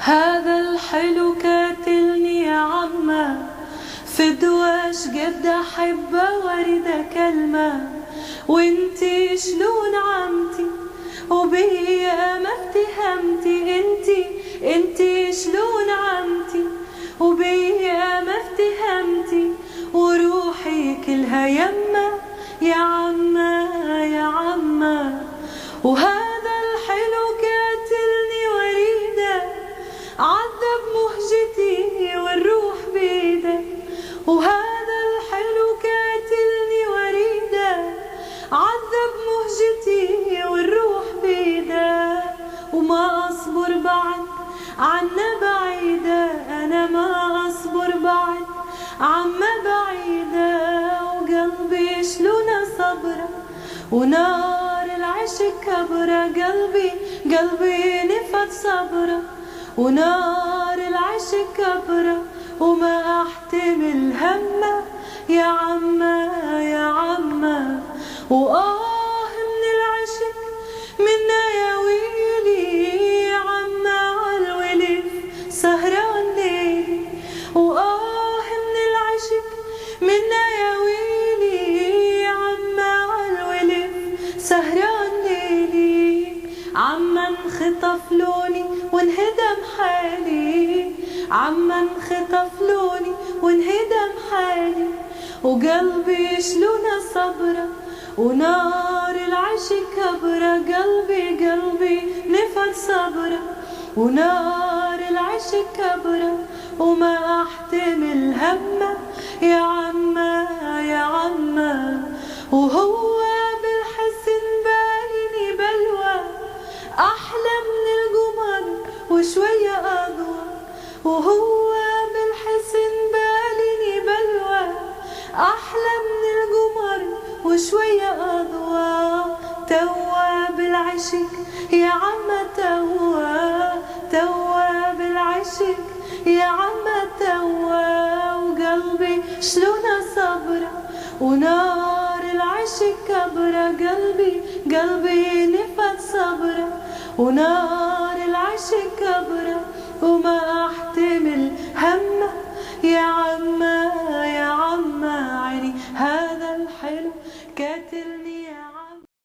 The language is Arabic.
هذا الحلو كاتلني يا عما، فدواش قد أحب ورد كلمة، وانتي شلون عمتي وبيا ما افتهمتي، انتي شلون عمتي وبيا ما افتهمتي، وروحي كلها يما يا عما يا عما. وهذا الحلو كاتلني وريده، عذب مهجتي والروح بيده، وهذا الحلو كاتلني وريده، عذب مهجتي والروح بيده، وما أصبر بعد عنا بعيدة، أنا ما أصبر بعد عما بعيدة، وقلبي شلون صبره ونار العشق كبره، قلبي نفد صبره ونار العشق كبره، وما أحتمل همه يا عما يا عما. وآه من العشق منا يا ويلي، يا عما عالولف سهران ليلي، وآه من العشق منا يا ويلي، يا عما عالولف سهران ليلي. عما انخطف لوني وانهدم حالي، عما انخطف لوني وانهدم حالي، وقلبي شلون صبره ونار العشق كبره، قلبي نفد صبره ونار العشق كبره، وما أحتمل همه يا عما يا عما. وهو بالحسن باليني بلوى، أحلى من القمر وشوية أضوى، وهو بالحسن باليني بلوى، أحلى من القمر وشوية أضوى. توا بالعشق يا عما توا بالعشق يا عما توا، وقلبي شلون صبره ونار العشق كبره، قلبي نفد صبره ونار العشق كبره، وما أحتمل همه يا عما.